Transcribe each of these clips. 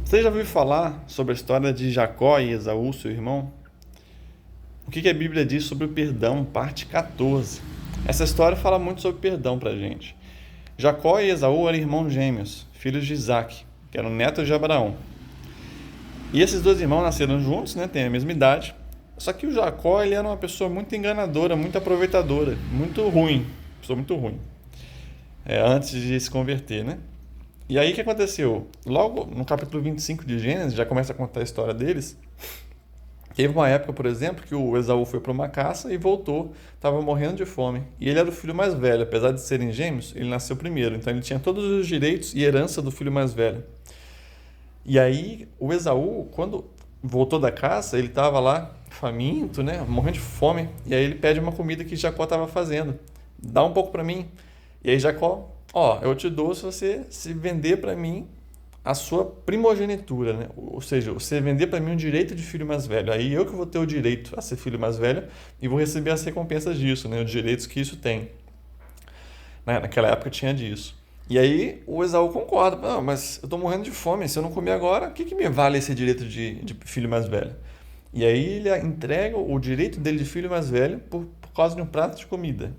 Você já ouviu falar sobre a história de Jacó e Esaú, seu irmão? O que a Bíblia diz sobre o perdão, parte 14? Essa história fala muito sobre perdão pra gente. Jacó e Esaú eram irmãos gêmeos, filhos de Isaac, que eram netos de Abraão. E esses dois irmãos nasceram juntos, né, têm a mesma idade. Só que o Jacó, ele era uma pessoa muito enganadora, muito aproveitadora, muito ruim, pessoa muito ruim, antes de se converter, né? E aí o que aconteceu? Logo no capítulo 25 de Gênesis, já começa a contar a história deles. Teve uma época, por exemplo, que o Esaú foi para uma caça e voltou, estava morrendo de fome. E ele era o filho mais velho, apesar de serem gêmeos, ele nasceu primeiro, então ele tinha todos os direitos e herança do filho mais velho. E aí o Esaú, quando voltou da caça, ele estava lá faminto, né, morrendo de fome, e aí ele pede uma comida que Jacó estava fazendo. Dá um pouco para mim. E aí Jacó, eu te dou se você se vender para mim a sua primogenitura, né? Ou seja, você vender para mim um direito de filho mais velho. Aí eu que vou ter o direito a ser filho mais velho e vou receber as recompensas disso, né? Os direitos que isso tem. Naquela época tinha disso. E aí o Esaú concorda. Não, mas eu estou morrendo de fome. Se eu não comer agora, o que me vale esse direito de filho mais velho? E aí ele entrega o direito dele de filho mais velho por causa de um prato de comida.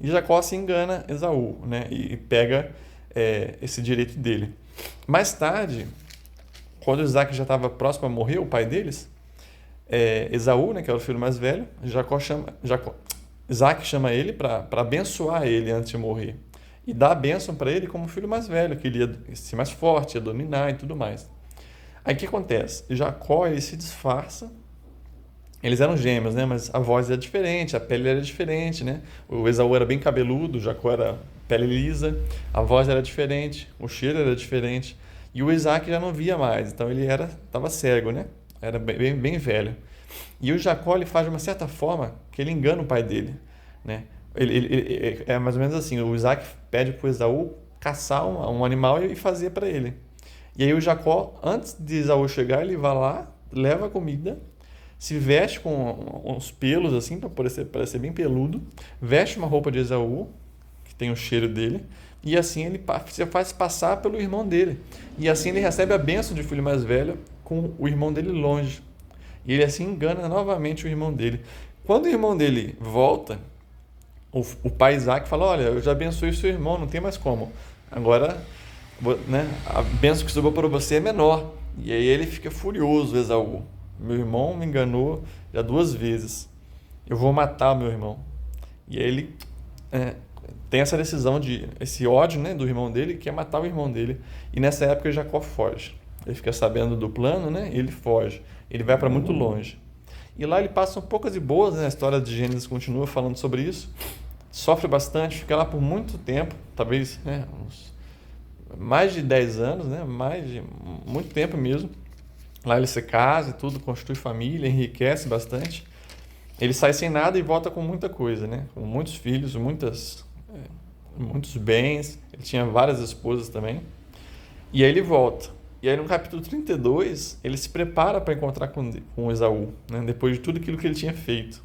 E Jacó se engana Esaú, né? E pega esse direito dele. Mais tarde, quando Isaac já estava próximo a morrer, o pai deles, Esaú, né, que era o filho mais velho, Isaac chama ele para abençoar ele antes de morrer. E dá a bênção para ele como filho mais velho, que ele ia ser mais forte, ia dominar e tudo mais. Aí o que acontece? Jacó, ele se disfarça. Eles eram gêmeos, né? Mas a voz era diferente, a pele era diferente, né? O Esaú era bem cabeludo, o Jacó era pele lisa, a voz era diferente, o cheiro era diferente. E o Isaac já não via mais, então ele estava cego, né? Era bem velho. E o Jacó, ele faz de uma certa forma que ele engana o pai dele, né? É mais ou menos assim, o Isaac pede para o Esaú caçar um animal e fazer para ele. E aí o Jacó, antes de Esaú chegar, ele vai lá, leva a comida, se veste com uns pelos assim, para parecer bem peludo, veste uma roupa de Esaú, que tem o cheiro dele, e assim ele faz passar pelo irmão dele. E assim ele recebe a bênção de filho mais velho com o irmão dele longe. E ele assim engana novamente o irmão dele. Quando o irmão dele volta, o pai Isaac fala: Olha, eu já abençoei o seu irmão, não tem mais como. Agora, né, a bênção que sobrou para você é menor. E aí ele fica furioso, Esaú. Meu irmão me enganou já 2 vezes. Eu vou matar meu irmão. E aí ele tem essa decisão esse ódio, né, do irmão dele, que é matar o irmão dele. E nessa época Jacó foge. Ele fica sabendo do plano, né? E ele foge. Ele vai para muito longe. E lá ele passa poucas e boas, né? A história de Gênesis continua falando sobre isso. Sofre bastante, fica lá por muito tempo, talvez, né, mais de 10 anos, né? Mais de muito tempo mesmo. Lá ele se casa e tudo, constitui família, enriquece bastante. Ele sai sem nada e volta com muita coisa, né? Com muitos filhos, muitos bens. Ele tinha várias esposas também. E aí ele volta. E aí no capítulo 32, ele se prepara para encontrar com Esaú, né? Depois de tudo aquilo que ele tinha feito.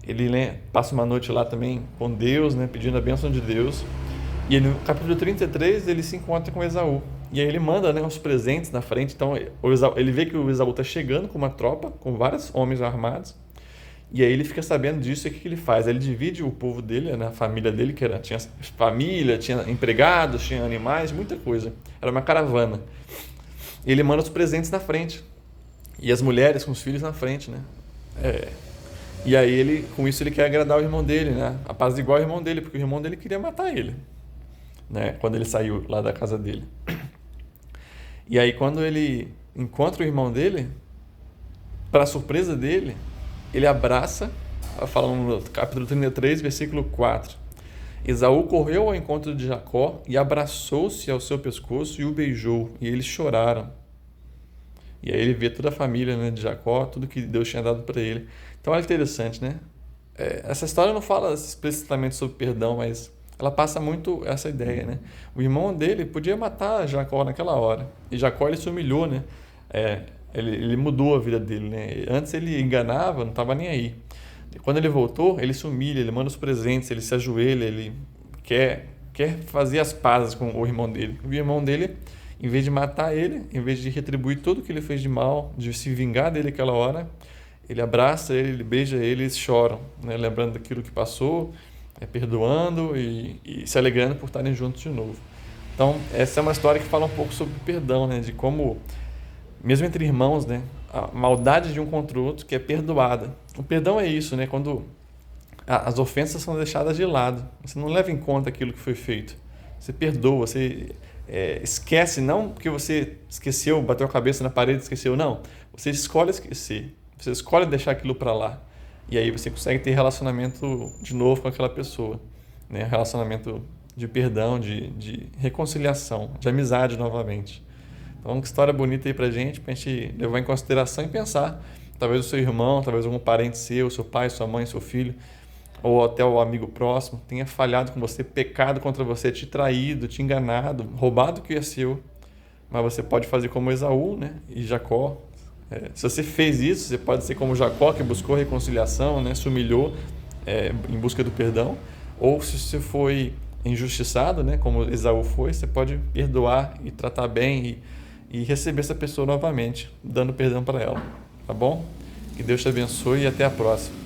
Ele, né, passa uma noite lá também com Deus, né, pedindo a bênção de Deus. E no capítulo 33, ele se encontra com Esaú. E aí ele manda, né, os presentes na frente. Então ele vê que o Esaú está chegando com uma tropa, com vários homens armados. E aí ele fica sabendo disso e o que ele faz? Ele divide o povo dele, né, a família dele, tinha família, tinha empregados, tinha animais, muita coisa. Era uma caravana. E ele manda os presentes na frente. E as mulheres com os filhos na frente, né? E aí com isso ele quer agradar o irmão dele, né? Apaziguar o irmão dele, porque o irmão dele queria matar ele, né? Quando ele saiu lá da casa dele. E aí quando ele encontra o irmão dele, para surpresa dele, ele abraça, falando no capítulo 33, versículo 4. Esaú correu ao encontro de Jacó e abraçou-se ao seu pescoço e o beijou, e eles choraram. E aí ele vê toda a família, né, de Jacó, tudo que Deus tinha dado para ele. Então é interessante, né? Essa história não fala explicitamente sobre perdão, mas ela passa muito essa ideia, né? O irmão dele podia matar Jacó naquela hora. E Jacó, ele se humilhou, né? Ele mudou a vida dele, né? Antes ele enganava, não estava nem aí. Quando ele voltou, ele se humilha, ele manda os presentes, ele se ajoelha, ele quer fazer as pazes com o irmão dele. O irmão dele Em vez de matar ele, em vez de retribuir tudo que ele fez de mal, de se vingar dele aquela hora, ele abraça ele, ele beija ele e eles choram, né? Lembrando daquilo que passou, perdoando e se alegrando por estarem juntos de novo. Então, essa é uma história que fala um pouco sobre o perdão, né? De como, mesmo entre irmãos, né? A maldade de um contra o outro que é perdoada. O perdão é isso, né? Quando as ofensas são deixadas de lado. Você não leva em conta aquilo que foi feito. Você perdoa, você esquece, não porque você esqueceu, bateu a cabeça na parede e esqueceu, não. Você escolhe esquecer, você escolhe deixar aquilo para lá. E aí você consegue ter relacionamento de novo com aquela pessoa, né? Relacionamento de perdão, de reconciliação, de amizade novamente. Então, uma história bonita aí pra gente levar em consideração e pensar. Talvez o seu irmão, talvez algum parente seu, seu pai, sua mãe, seu filho, ou até o amigo próximo, tenha falhado com você, pecado contra você, te traído, te enganado, roubado o que é seu. Mas você pode fazer como Esaú, né? E Jacó. Se você fez isso, você pode ser como Jacó, que buscou reconciliação, né? Se humilhou em busca do perdão. Ou se você foi injustiçado, né? Como Esaú foi, você pode perdoar e tratar bem e receber essa pessoa novamente, dando perdão para ela. Tá bom? Que Deus te abençoe e até a próxima.